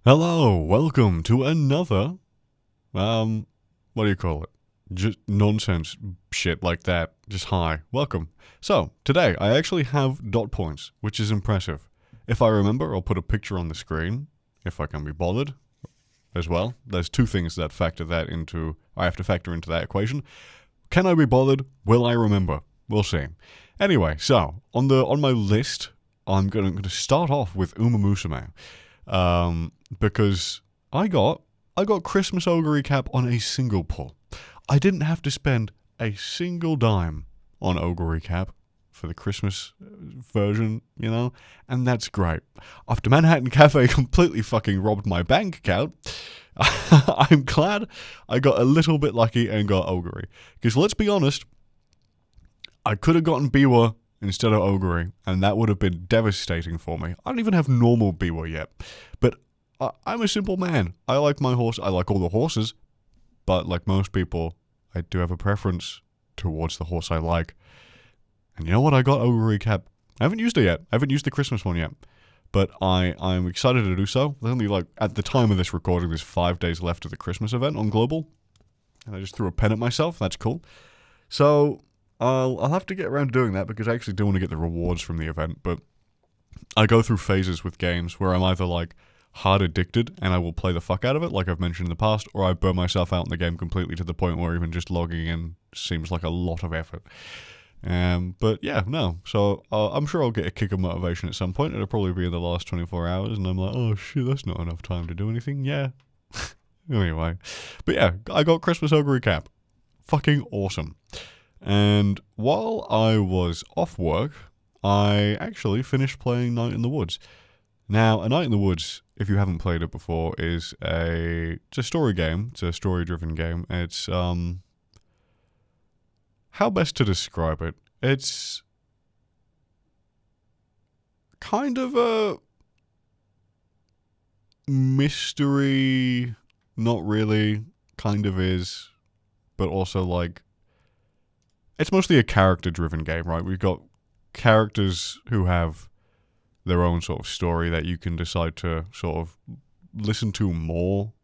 Hello, welcome to another, what do you call it? Just nonsense shit like that. Just hi, welcome. So, today I actually have dot points, which is impressive. If I remember, I'll put a picture on the screen, if I can be bothered, as well. There's two things that I have to factor into that equation. Can I be bothered? Will I remember? We'll see. Anyway, so, on my list, I'm going to start off with Uma Musume. Because I got Christmas Ogre Recap on a single pull. I didn't have to spend a single dime on Ogre Recap for the Christmas version, and that's great. After Manhattan Cafe completely fucking robbed my bank account, I'm glad I got a little bit lucky and got Ogre. Because let's be honest, I could have gotten Biwa instead of Ogre, and that would have been devastating for me. I don't even have normal Biwa yet, but I'm a simple man. I like my horse. I like all the horses, but like most people, I do have a preference towards the horse I like. And you know what? I got Ogre Recap. I haven't used it yet. I haven't used the Christmas one yet, but I'm excited to do so. There's only at the time of this recording, there's 5 days left of the Christmas event on Global, and I just threw a pen at myself. That's cool. So I'll have to get around to doing that because I actually do want to get the rewards from the event, but I go through phases with games where I'm either like hard addicted and I will play the fuck out of it, like I've mentioned in the past, or I burn myself out in the game completely to the point where even just logging in seems like a lot of effort. But yeah, no. So I'm sure I'll get a kick of motivation at some point. It'll probably be in the last 24 hours, and I'm like, oh shit, that's not enough time to do anything. Yeah. Anyway. But yeah, I got Christmas Ogre Recap. Fucking awesome. And while I was off work, I actually finished playing Night in the Woods. Now, A Night in the Woods, if you haven't played it before, it's a story game. It's a story-driven game. It's, how best to describe it? It's kind of a mystery, not really, kind of is, but also like, it's mostly a character-driven game, right? We've got characters who have their own sort of story that you can decide to sort of listen to more.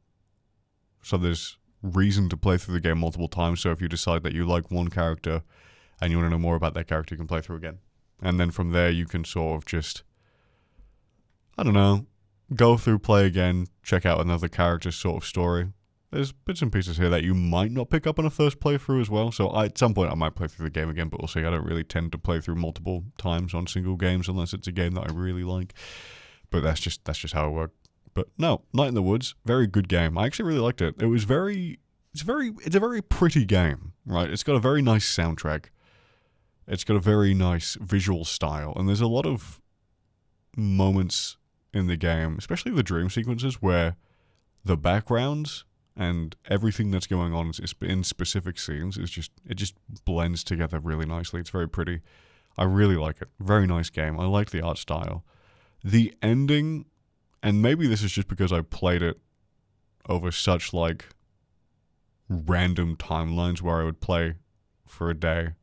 So there's reason to play through the game multiple times. So if you decide that you like one character and you want to know more about that character, you can play through again. And then from there, you can sort of just, I don't know, go through, play again, check out another character's sort of story. There's bits and pieces here that you might not pick up on a first playthrough as well. So at some point I might play through the game again, but we'll see. I don't really tend to play through multiple times on single games unless it's a game that I really like. But that's just how it works. But no, Night in the Woods, very good game. I actually really liked it. It's a very pretty game, right? It's got a very nice soundtrack. It's got a very nice visual style, and there's a lot of moments in the game, especially the dream sequences, where the backgrounds and everything that's going on in specific scenes it just blends together really nicely. It's very pretty. I really like it. Very nice game. I like the art style. The ending, and maybe this is just because I played it over such like random timelines where I would play for a day and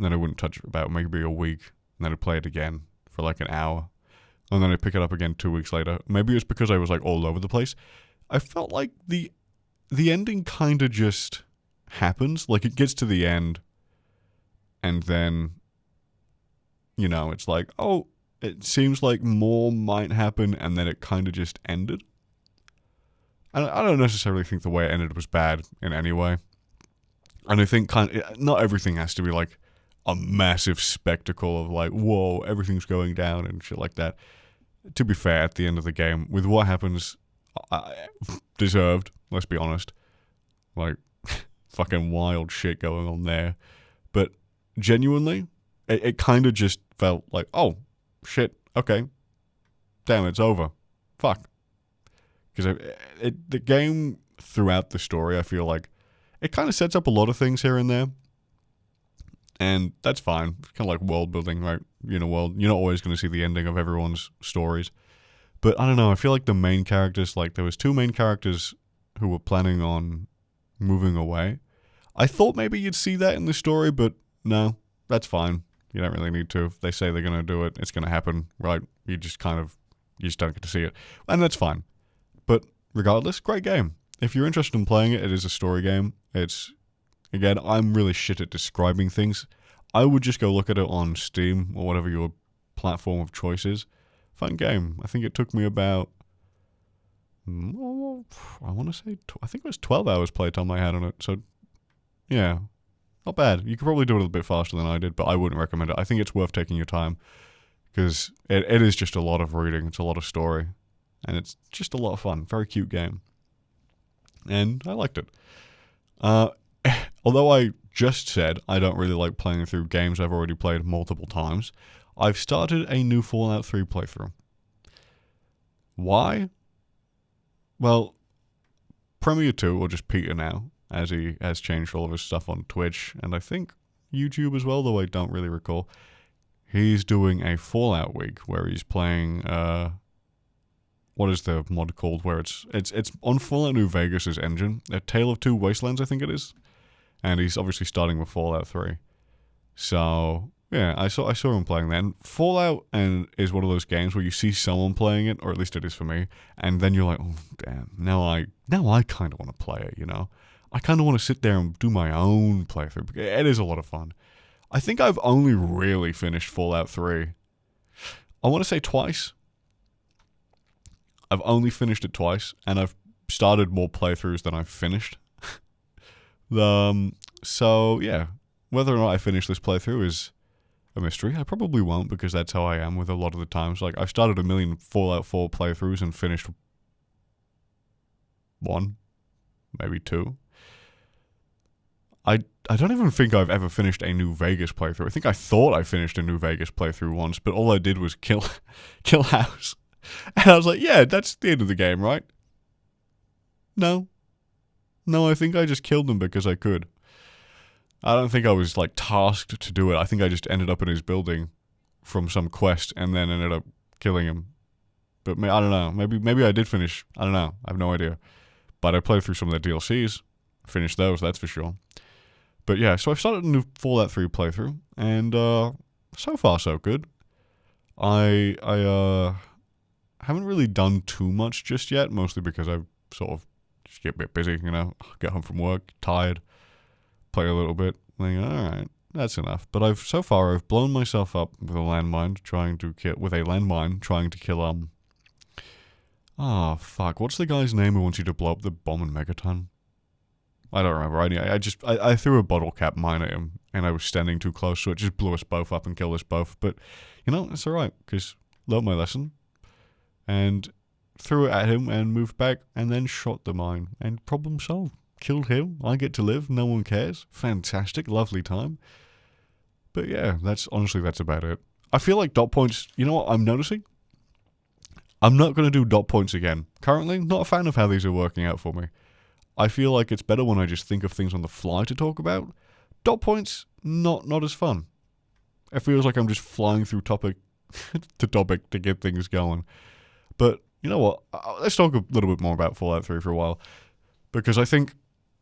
then I wouldn't touch it about maybe a week and then I'd play it again for like an hour and then I'd pick it up again 2 weeks later. Maybe it's because I was like all over the place. I felt like the ending kind of just happens. Like it gets to the end and then, it's like, oh, it seems like more might happen and then it kind of just ended. I don't necessarily think the way it ended was bad in any way. And I think not everything has to be like a massive spectacle of like, whoa, everything's going down and shit like that. To be fair, at the end of the game, with what happens, deserved, let's be honest. Like, fucking wild shit going on there. But genuinely, it kind of just felt like, oh, shit, okay. Damn, it's over. Fuck. Because the game, throughout the story, I feel like it kind of sets up a lot of things here and there. And that's fine. It's kind of like world building, right? You're not always going to see the ending of everyone's stories. But I don't know, I feel like the main characters, like there was 2 main characters who were planning on moving away. I thought maybe you'd see that in the story, but no, that's fine. You don't really need to. If they say they're going to do it, it's going to happen, right? You just don't get to see it. And that's fine. But regardless, great game. If you're interested in playing it, it is a story game. It's, again, I'm really shit at describing things. I would just go look at it on Steam or whatever your platform of choice is. Fun game. I think it took me about, I want to say, I think it was 12 hours playtime I had on it. So, yeah, not bad. You could probably do it a little bit faster than I did, but I wouldn't recommend it. I think it's worth taking your time because it is just a lot of reading. It's a lot of story, and it's just a lot of fun. Very cute game, and I liked it. Although I just said I don't really like playing through games I've already played multiple times, I've started a new Fallout 3 playthrough. Why? Well, Premier 2, or just Peter now, as he has changed all of his stuff on Twitch, and I think YouTube as well, though I don't really recall. He's doing a Fallout week where he's playing, what is the mod called, where it's on Fallout New Vegas' engine, A Tale of Two Wastelands, I think it is. And he's obviously starting with Fallout 3. So, yeah, I saw him playing that. And Fallout is one of those games where you see someone playing it, or at least it is for me, and then you're like, oh, damn, now I kind of want to play it, you know? I kind of want to sit there and do my own playthrough. It is a lot of fun. I think I've only really finished Fallout 3. I want to say twice. I've only finished it twice, and I've started more playthroughs than I've finished. So, yeah, whether or not I finish this playthrough is a mystery. I probably won't, because that's how I am with a lot of the times. Like, I've started a million Fallout 4 playthroughs and finished one, maybe two. I don't even think I've ever finished a New Vegas playthrough. I think I thought I finished a New Vegas playthrough once, but all I did was kill House. And I was like, yeah, that's the end of the game, right? No, I think I just killed him because I could. I don't think I was, like, tasked to do it. I think I just ended up in his building from some quest and then ended up killing him. But I don't know. Maybe I did finish. I don't know. I have no idea. But I played through some of the DLCs. Finished those, that's for sure. But yeah, so I've started a new Fallout 3 playthrough, and so far so good. I haven't really done too much just yet, mostly because I sort of just get a bit busy, you know, get home from work, tired, play a little bit, think, alright, that's enough. But I've blown myself up with a landmine trying to kill, oh fuck, what's the guy's name who wants you to blow up the bomb in Megaton? I don't remember. I threw a bottle cap mine at him, and I was standing too close, so it just blew us both up and killed us both. But, you know, it's alright, because learned my lesson, and threw it at him, and moved back, and then shot the mine, and problem solved. Killed him, I get to live, no one cares. Fantastic, lovely time. But yeah, that's about it. I feel like dot points, you know what I'm noticing? I'm not going to do dot points again. Currently, not a fan of how these are working out for me. I feel like it's better when I just think of things on the fly to talk about. Dot points, not as fun. It feels like I'm just flying through topic to topic to get things going. But, you know what, let's talk a little bit more about Fallout 3 for a while. Because I think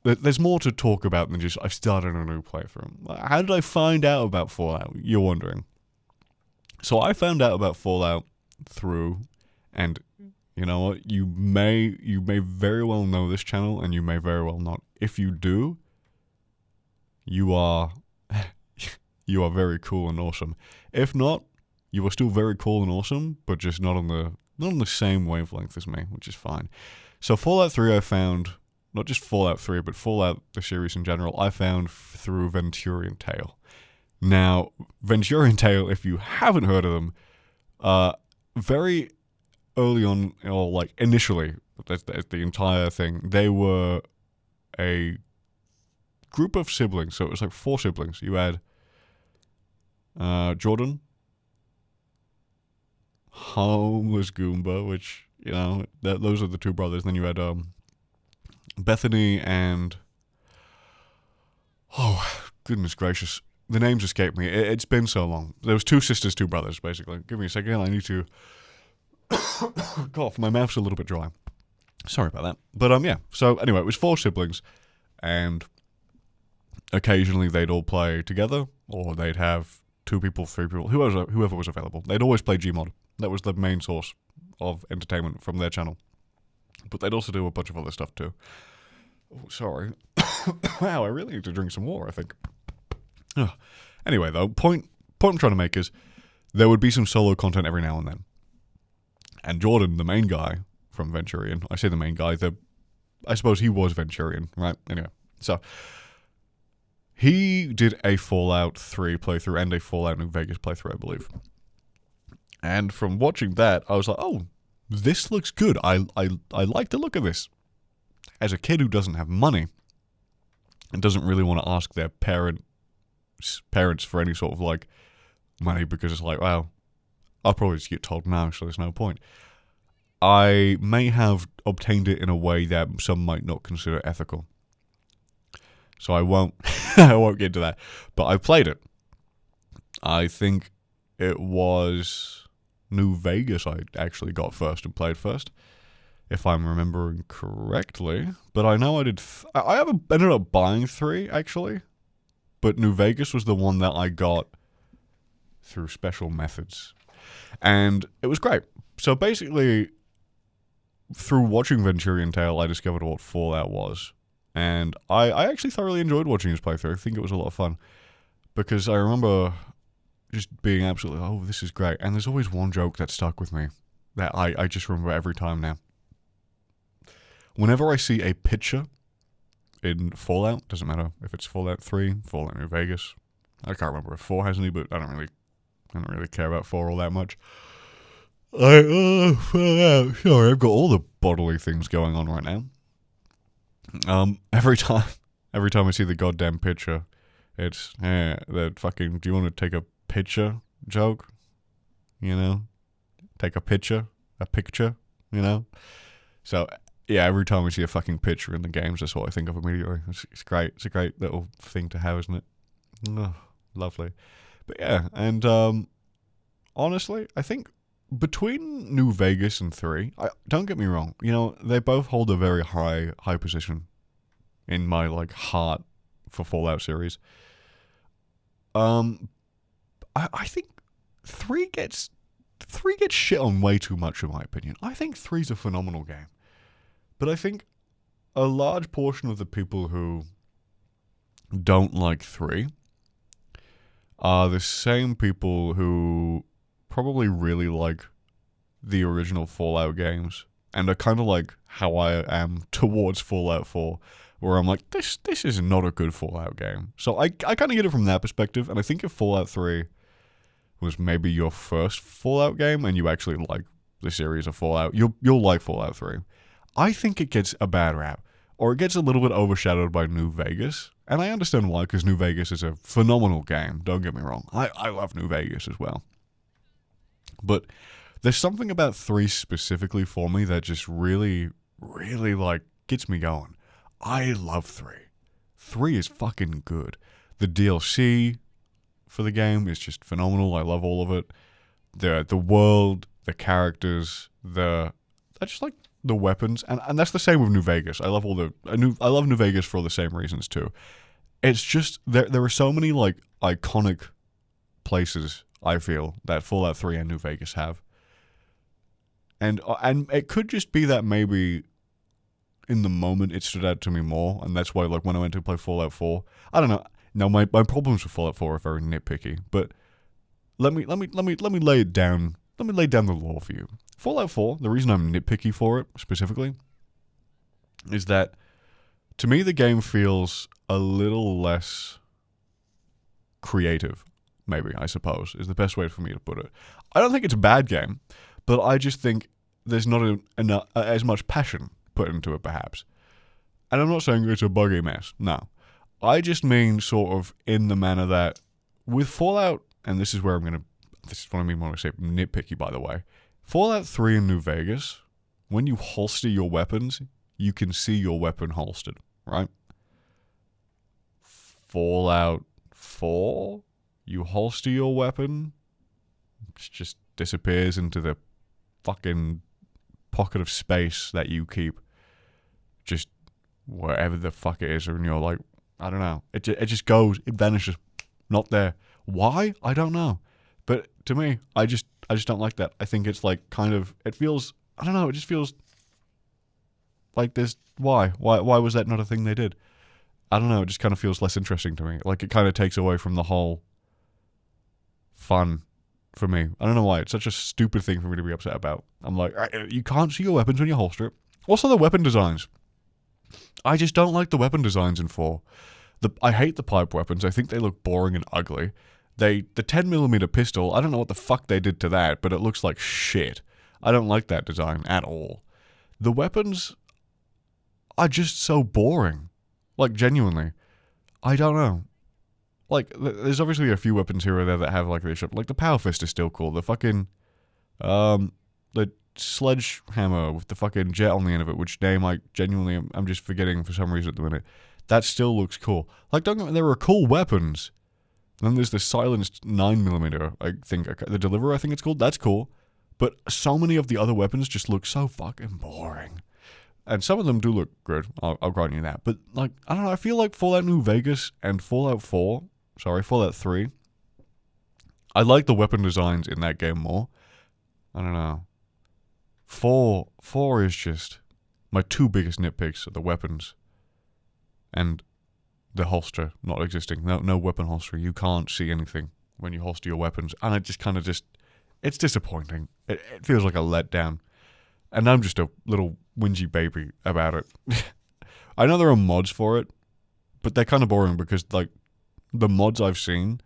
that there's more to talk about than just, I've started a new playthrough. How did I find out about Fallout? You're wondering. So I found out about Fallout through, and you know what? You may very well know this channel, and you may very well not. If you do, you are very cool and awesome. If not, you are still very cool and awesome, but just not on the same wavelength as me, which is fine. So Fallout 3, I found not just Fallout 3, but Fallout the series in general. I found through Venturian Tale. Now, Venturian Tale, if you haven't heard of them, very early on, or like initially, that's the entire thing, they were a group of siblings. So it was like 4 siblings. You had Jordan, Homeless Goomba, which, you know, those are the 2 brothers. Then you had Bethany and, oh, goodness gracious, the names escape me. It's been so long. There was 2 sisters, 2 brothers, basically. Give me a second, I need to cough. My mouth's a little bit dry. Sorry about that. But yeah. So anyway, it was 4 siblings, and occasionally they'd all play together, or they'd have 2 people, 3 people, whoever was available. They'd always play Gmod. That was the main source of entertainment from their channel. But they'd also do a bunch of other stuff too. Oh, sorry. Wow, I really need to drink some water, I think. Ugh. Anyway, though, point I'm trying to make is there would be some solo content every now and then. And Jordan, the main guy from Venturion, I say the main guy, I suppose he was Venturion, right? Anyway, so he did a Fallout 3 playthrough and a Fallout New Vegas playthrough, I believe. And from watching that, I was like, oh, this looks good. I like the look of this. As a kid who doesn't have money and doesn't really want to ask their parents for any sort of like money because it's like, well, I'll probably just get told no, so there's no point. I may have obtained it in a way that some might not consider ethical. So I won't I won't get into that. But I played it. I think it was New Vegas I actually got first and played first, if I'm remembering correctly. But I know I did... I ended up buying 3, actually. But New Vegas was the one that I got through special methods. And it was great. So basically, through watching Venturion Tale, I discovered what Fallout was. And I actually thoroughly enjoyed watching his playthrough. I think it was a lot of fun. Because I remember just being absolutely, oh, this is great. And there's always one joke that stuck with me that I just remember every time now. Whenever I see a picture in Fallout, doesn't matter if it's Fallout 3, Fallout New Vegas, I can't remember if 4 has any, but I don't really care about 4 all that much. Fallout. Sorry, I've got all the bodily things going on right now. Every time I see the goddamn picture, it's the fucking. Do you want to take a picture joke? You know, take a picture, You know, so yeah. Every time we see a fucking picture in the games, that's what I think of immediately. It's great. It's a great little thing to have, isn't it? Oh, lovely. But yeah, and honestly, I think between New Vegas and 3, don't get me wrong, you know, they both hold a very high position in my like heart for Fallout series. I think 3 gets shit on way too much in my opinion. I think 3's a phenomenal game. But I think a large portion of the people who don't like 3 are the same people who probably really like the original Fallout games and are kind of like how I am towards Fallout 4, where I'm like, this is not a good Fallout game. So I kind of get it from that perspective, and I think if Fallout 3 was maybe your first Fallout game and you actually like the series of Fallout, you'll like Fallout 3. I think it gets a bad rap, or it gets a little bit overshadowed by New Vegas, and I understand why, because New Vegas is a phenomenal game, don't get me wrong. I love New Vegas as well. But there's something about 3 specifically for me that just really, really, like, gets me going. I love 3. 3 is fucking good. The DLC for the game is just phenomenal. I love all of it. The world, the characters, I just like the weapons, and that's the same with New Vegas. I love New Vegas for all the same reasons too. It's just there are so many like iconic places I feel that Fallout 3 and New Vegas have. And it could just be that maybe in the moment it stood out to me more, and that's why like when I went to play Fallout 4, I don't know. Now my problems with Fallout 4 are very nitpicky, but let me lay it down. Let me lay down the law for you. Fallout 4, the reason I'm nitpicky for it specifically is that to me the game feels a little less creative. Maybe, I suppose, is the best way for me to put it. I don't think it's a bad game, but I just think there's not as much passion put into it, perhaps. And I'm not saying it's a buggy mess, no. I just mean sort of in the manner that with Fallout, and this is what I mean when I say nitpicky, by the way. Fallout 3 in New Vegas, when you holster your weapons, you can see your weapon holstered, right? Fallout 4, you holster your weapon, it just disappears into the fucking pocket of space that you keep just wherever the fuck it is, and you're like, I don't know. It just goes, it vanishes, not there. Why? I don't know. But to me, I just don't like that. I think it's like kind of, it feels, I don't know, it just feels Like, there's why was that not a thing they did? I don't know. It just kind of feels less interesting to me. Like, it kind of takes away from the whole fun for me. I don't know why. It's such a stupid thing for me to be upset about. I'm like, you can't see your weapons when you holster it. Also, the weapon designs. I just don't like the weapon designs in 4. I hate the pipe weapons. I think they look boring and ugly. The 10mm pistol, I don't know what the fuck they did to that, but it looks like shit. I don't like that design at all. The weapons are just so boring. Like, genuinely. I don't know. Like, there's obviously a few weapons here or there that have, like, this shit. Like, the Power Fist is still cool. The fucking, the sledgehammer with the fucking jet on the end of it, which name I genuinely, I'm just forgetting for some reason at the minute. That still looks cool. Like, don't get me, there are cool weapons. And then there's the silenced 9mm, I think, the Deliverer, I think it's called. That's cool. But so many of the other weapons just look so fucking boring. And some of them do look good, I'll grant you that. But, like, I don't know, I feel like Fallout New Vegas and Fallout 3, I like the weapon designs in that game more. I don't know. 4 is just my 2 biggest nitpicks are the weapons and the holster not existing. No weapon holster. You can't see anything when you holster your weapons. And it just kind of it's disappointing. It feels like a letdown. And I'm just a little whingy baby about it. I know there are mods for it, but they're kind of boring because, like, the mods I've seen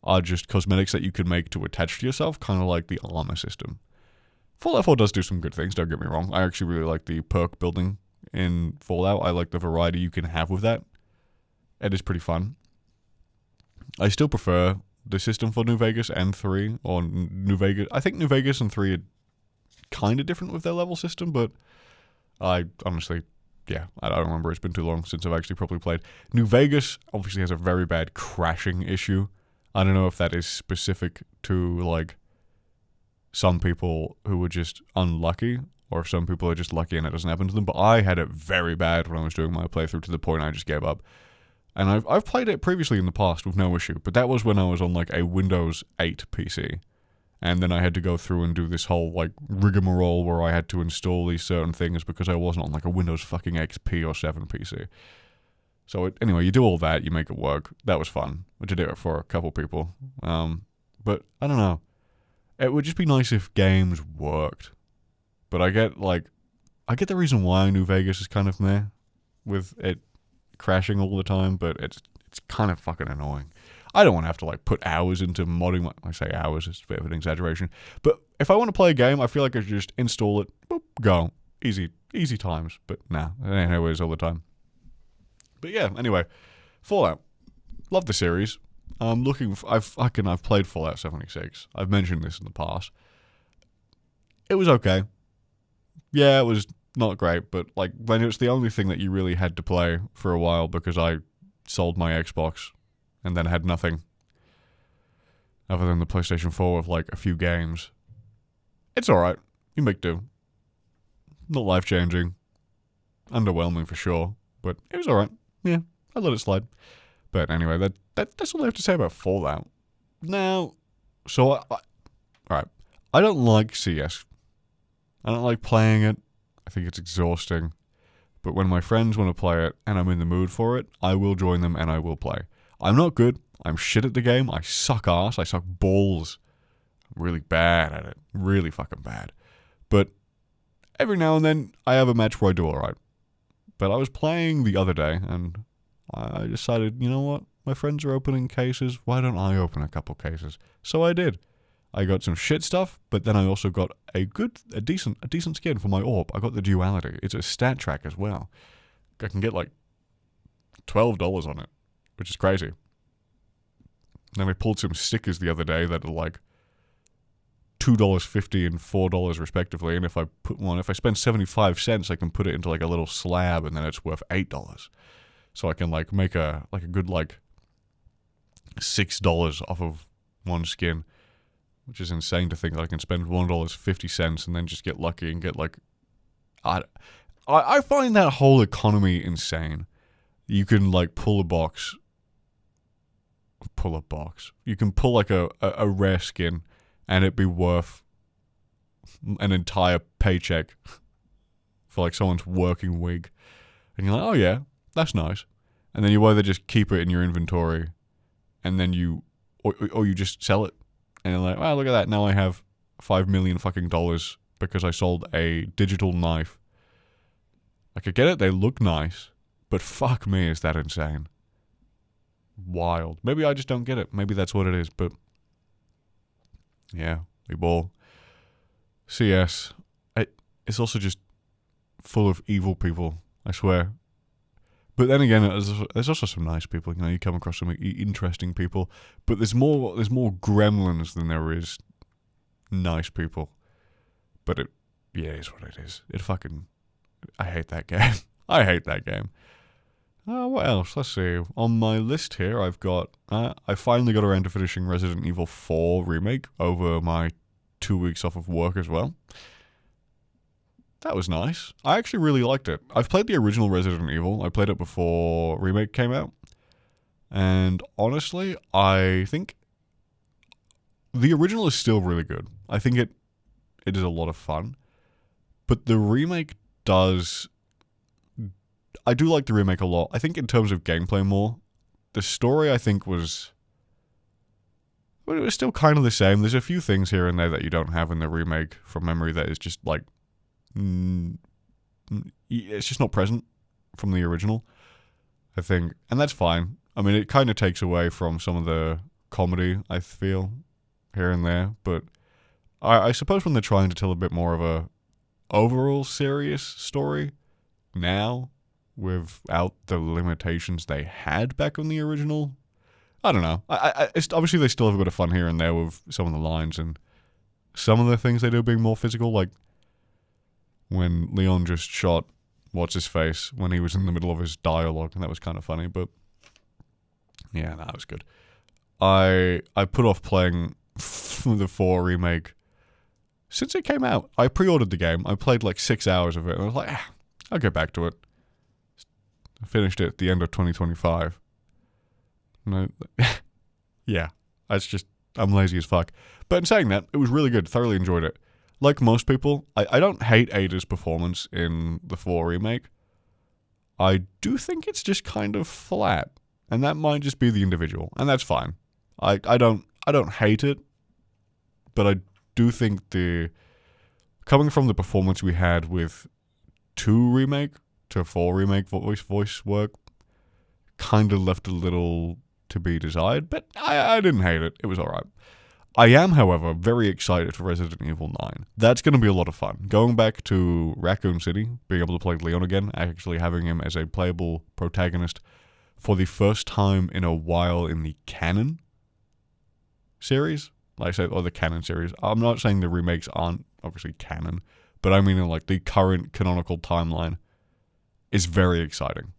are just cosmetics that you can make to attach to yourself, kind of like the armor system. Fallout 4 does do some good things, don't get me wrong. I actually really like the perk building in Fallout. I like the variety you can have with that. It is pretty fun. I still prefer the system for New Vegas and 3, or New Vegas. I think New Vegas and 3 are kind of different with their level system, but I honestly, yeah, I don't remember. It's been too long since I've actually properly played. New Vegas obviously has a very bad crashing issue. I don't know if that is specific to, like, some people who were just unlucky, or if some people are just lucky and it doesn't happen to them, but I had it very bad when I was doing my playthrough to the point I just gave up. And I've played it previously in the past with no issue, but that was when I was on, like, a Windows 8 PC. And then I had to go through and do this whole, like, rigmarole where I had to install these certain things because I wasn't on, like, a Windows fucking XP or 7 PC. So, anyway, you do all that, you make it work. That was fun. I did it for a couple people. But, I don't know. It would just be nice if games worked. But I get the reason why New Vegas is kind of meh, with it crashing all the time, but it's kind of fucking annoying. I don't want to have to, like, put hours into modding. I say hours, it's a bit of an exaggeration. But if I want to play a game, I feel like I should just install it, boop, go. Easy times. But nah, it ain't how it is all the time. But yeah, anyway, Fallout. Love the series. I've played Fallout 76. I've mentioned this in the past. It was okay. Yeah, it was not great, but, like, when it's the only thing that you really had to play for a while because I sold my Xbox and then had nothing other than the PlayStation 4 with, like, a few games. It's alright. You make do. Not life-changing. Underwhelming for sure, but it was alright. Yeah, I let it slide. But anyway, that's all I have to say about Fallout. Now, so, alright. I don't like CS. I don't like playing it. I think it's exhausting. But when my friends want to play it and I'm in the mood for it, I will join them and I will play. I'm not good. I'm shit at the game. I suck ass. I suck balls. I'm really bad at it. Really fucking bad. But every now and then, I have a match where I do alright. But I was playing the other day, and I decided, you know what? My friends are opening cases. Why don't I open a couple cases? So I did. I got some shit stuff, but then I also got a decent skin for my orb. I got the duality. It's a stat track as well. I can get, like, $12 on it, which is crazy. Then I pulled some stickers the other day that are like $2.50 and $4 respectively, and if I spend 75 cents, I can put it into, like, a little slab, and then it's worth $8. So I can, like, make a good, like, $6 off of one skin, which is insane to think that I can spend $1.50 and then just get lucky and get, like, I find that whole economy insane. You can, like, pull a box. You can pull, like, a rare skin and it'd be worth an entire paycheck for like someone's working week. And you're like, oh yeah, that's nice. And then you either just keep it in your inventory and then or you just sell it. And you're like, wow, look at that. Now I have $5 million fucking dollars because I sold a digital knife. I could get it. They look nice, but fuck me, is that insane. Wild. Maybe I just don't get it. Maybe that's what it is, but yeah, we ball. CS. It's also just full of evil people, I swear. But then again, there's also some nice people. You know, you come across some interesting people, but there's more gremlins than there is nice people. But it is what it is. I hate that game. I hate that game. What else? Let's see. On my list here, I've got... I finally got around to finishing Resident Evil 4 Remake over my 2 weeks off of work as well. That was nice. I actually really liked it. I've played the original Resident Evil. I played it before Remake came out. And honestly, I think the original is still really good. I think it is a lot of fun. But the remake does... I do like the remake a lot. I think in terms of gameplay more. The story, I think, was... Well, it was still kind of the same. There's a few things here and there that you don't have in the remake from memory that is just like... it's just not present from the original, I think. And that's fine. I mean, it kind of takes away from some of the comedy, I feel, here and there. But I suppose when they're trying to tell a bit more of a overall serious story now, without the limitations they had back on the original, I don't know. It's, obviously, they still have a bit of fun here and there with some of the lines and some of the things they do being more physical, like when Leon just shot what's-his-face when he was in the middle of his dialogue, and that was kind of funny, but yeah, that was good. I put off playing the 4 remake since it came out. I pre-ordered the game. I played like 6 hours of it, and I was like, I'll get back to it. I finished it at the end of 2025. No, yeah, that's just, I'm lazy as fuck. But in saying that, it was really good. Thoroughly enjoyed it. Like most people, I don't hate Ada's performance in the 4 remake. I do think it's just kind of flat, and that might just be the individual, and that's fine. I don't hate it, but I do think coming from the performance we had with 2 remake to 4 remake voice work kind of left a little to be desired, but I didn't hate it. It was alright. I am, however, very excited for Resident Evil 9. That's going to be a lot of fun. Going back to Raccoon City, being able to play Leon again, actually having him as a playable protagonist for the first time in a while in the canon series. Like I said, or the canon series. I'm not saying the remakes aren't obviously canon, but I mean in like the current canonical timeline is very exciting.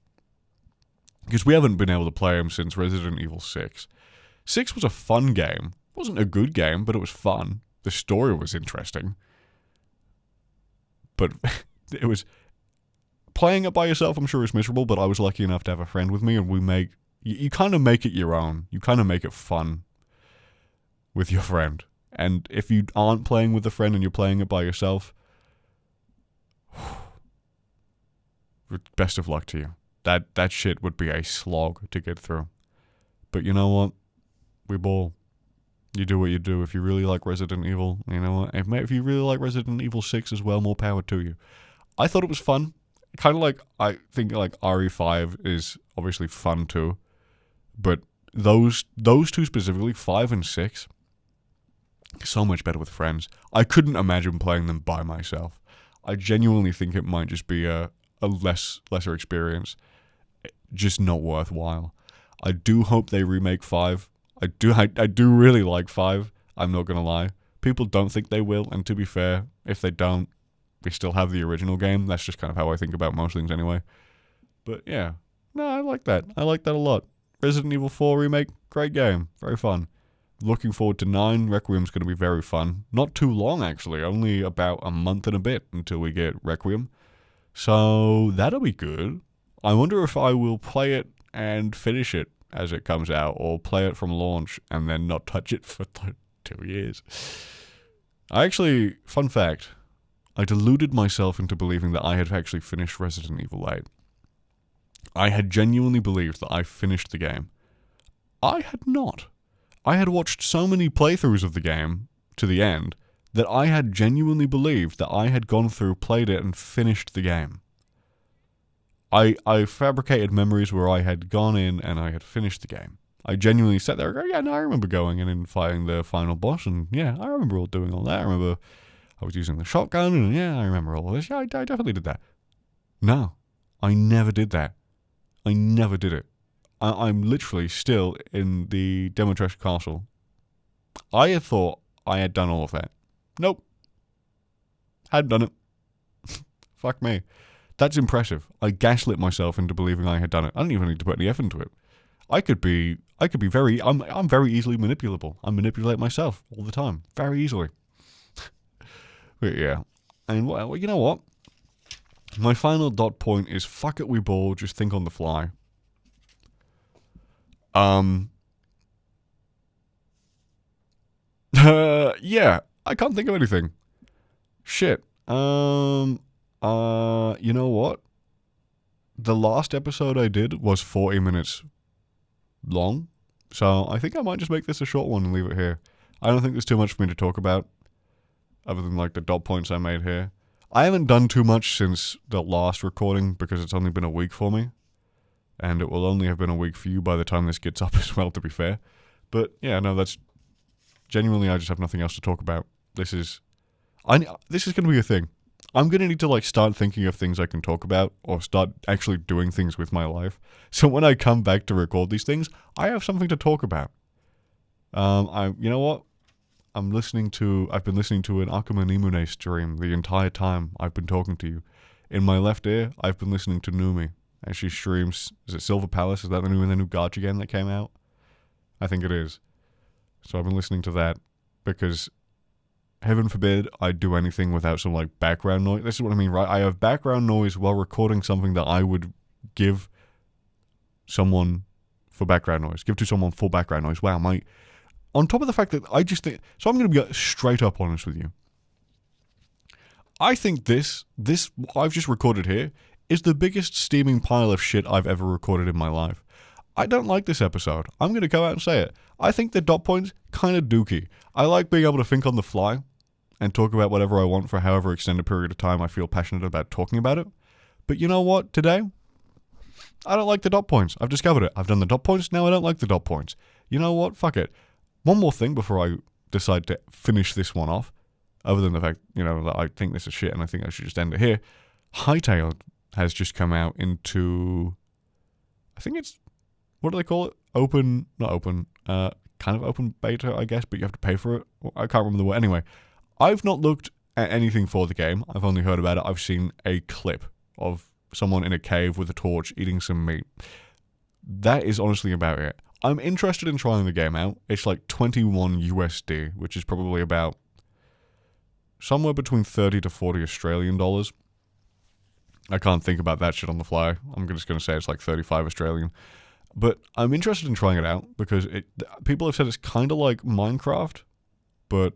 Because we haven't been able to play him since Resident Evil 6. 6 was a fun game. It wasn't a good game, but it was fun. The story was interesting. But it was... Playing it by yourself, I'm sure, is miserable, but I was lucky enough to have a friend with me, and you kind of make it your own. You kind of make it fun with your friend. And if you aren't playing with a friend and you're playing it by yourself, best of luck to you. That shit would be a slog to get through. But you know what? We ball. You do what you do. If you really like Resident Evil, you know what? If you really like Resident Evil 6 as well, more power to you. I thought it was fun. Kind of like, I think like RE5 is obviously fun too. But those 2 specifically, 5 and 6, so much better with friends. I couldn't imagine playing them by myself. I genuinely think it might just be a lesser experience. Just not worthwhile. I do hope they remake 5. I do really like 5. I'm not gonna lie. People don't think they will, and to be fair, if they don't, we still have the original game. That's just kind of how I think about most things anyway. But yeah. No, I like that. I like that a lot. Resident Evil 4 remake, great game. Very fun. Looking forward to 9. Requiem's going to be very fun. Not too long, actually. Only about a month and a bit until we get Requiem. So, that'll be good. I wonder if I will play it and finish it as it comes out, or play it from launch and then not touch it for 2 years. Fun fact, I deluded myself into believing that I had actually finished Resident Evil 8. I had genuinely believed that I finished the game. I had not. I had watched so many playthroughs of the game to the end that I had genuinely believed that I had gone through, played it, and finished the game. I fabricated memories where I had gone in and I had finished the game. I genuinely sat there and go, yeah, no, I remember going in and fighting the final boss, and yeah, I remember doing all that. I remember I was using the shotgun, and yeah, I remember all this. Yeah, I definitely did that. No, I never did that. I never did it. I'm literally still in the Demetresh Castle. I had thought I had done all of that. Nope. Hadn't done it. Fuck me. That's impressive. I gaslit myself into believing I had done it. I don't even need to put any effort into it. I'm very easily manipulable. I manipulate myself all the time. Very easily. But yeah. And well, you know what? My final dot point is fuck it, we ball, just think on the fly. Yeah, I can't think of anything. Shit. You know what? The last episode I did was 40 minutes long, so I think I might just make this a short one and leave it here. I don't think there's too much for me to talk about, other than like the dot points I made here. I haven't done too much since the last recording because it's only been a week for me, and it will only have been a week for you by the time this gets up as well, to be fair. But yeah, no, that's genuinely, I just have nothing else to talk about. This is going to be a thing. I'm going to need to like start thinking of things I can talk about or start actually doing things with my life. So when I come back to record these things, I have something to talk about. You know what? I've been listening to an Akuma Nimune stream the entire time I've been talking to you. In my left ear, I've been listening to Numi as she streams. Is it Silver Palace? Is that the new gacha game that came out? I think it is. So I've been listening to that because heaven forbid I do anything without some like background noise. This is what I mean, right? I have background noise while recording something that I would give someone for background noise. Give to someone for background noise. Wow, on top of the fact that I just think... So I'm going to be straight up honest with you. I think this I've just recorded here is the biggest steaming pile of shit I've ever recorded in my life. I don't like this episode. I'm going to go out and say it. I think the dot points kind of dookie. I like being able to think on the fly and talk about whatever I want for however extended period of time I feel passionate about talking about it. But you know what? Today, I don't like the dot points. I've discovered it. I've done the dot points. Now I don't like the dot points. You know what? Fuck it. One more thing before I decide to finish this one off, other than the fact, that I think this is shit and I think I should just end it here. Hytale has just come out into, I think it's, what do they call it? Not open, kind of open beta, I guess, but you have to pay for it. I can't remember the word. Anyway, I've not looked at anything for the game. I've only heard about it. I've seen a clip of someone in a cave with a torch eating some meat. That is honestly about it. I'm interested in trying the game out. It's like 21 USD, which is probably about somewhere between 30 to 40 Australian dollars. I can't think about that shit on the fly. I'm just going to say it's like 35 Australian. But I'm interested in trying it out because people have said it's kind of like Minecraft, but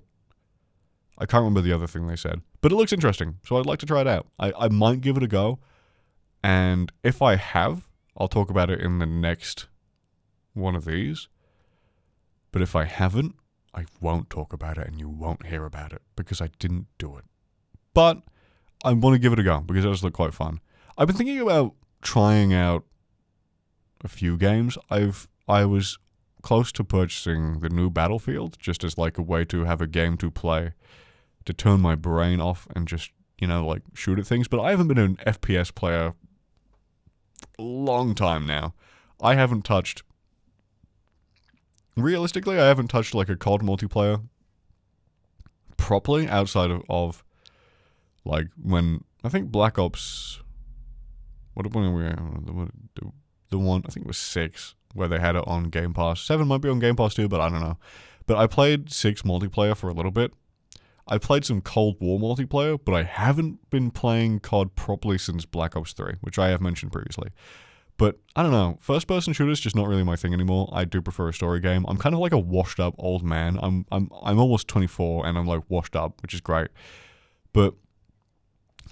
I can't remember the other thing they said. But it looks interesting, so I'd like to try it out. I might give it a go, and if I have, I'll talk about it in the next one of these. But if I haven't, I won't talk about it and you won't hear about it because I didn't do it. But I want to give it a go because it does look quite fun. I've been thinking about trying out a few games. I was close to purchasing the new Battlefield just as like a way to have a game to play, to turn my brain off and just, like shoot at things. But I haven't been an FPS player a long time now. Realistically, I haven't touched like a COD multiplayer properly outside of like when I think Black Ops. When we the one I think it was 6 where they had it on Game Pass. 7 might be on Game Pass too, but I don't know. But I played 6 multiplayer for a little bit. I played some Cold War multiplayer, but I haven't been playing COD properly since Black Ops 3, which I have mentioned previously. But I don't know, first-person shooters just not really my thing anymore. I do prefer a story game. I'm kind of like a washed-up old man. I'm almost 24 and I'm like washed up, which is great. But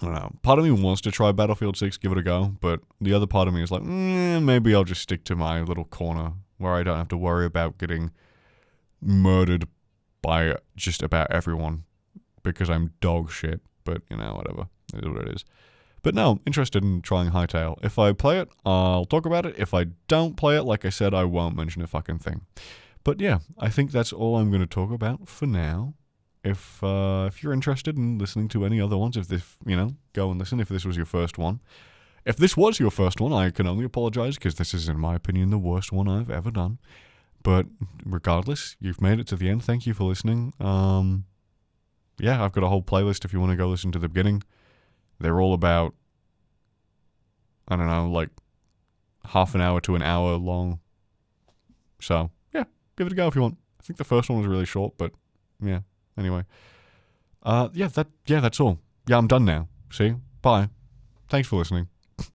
I don't know. Part of me wants to try Battlefield 6, give it a go, but the other part of me is like, maybe I'll just stick to my little corner where I don't have to worry about getting murdered by just about everyone because I'm dog shit. But, whatever. It is what it is. But no, interested in trying Hytale. If I play it, I'll talk about it. If I don't play it, like I said, I won't mention a fucking thing. But yeah, I think that's all I'm going to talk about for now. If you're interested in listening to any other ones, if this, go and listen if this was your first one. If this was your first one, I can only apologize because this is, in my opinion, the worst one I've ever done. But regardless, you've made it to the end. Thank you for listening. Yeah, I've got a whole playlist if you want to go listen to the beginning. They're all about, I don't know, like half an hour to an hour long. So, yeah, give it a go if you want. I think the first one was really short, but yeah. Anyway, that's all. Yeah, I'm done now. See? Bye. Thanks for listening.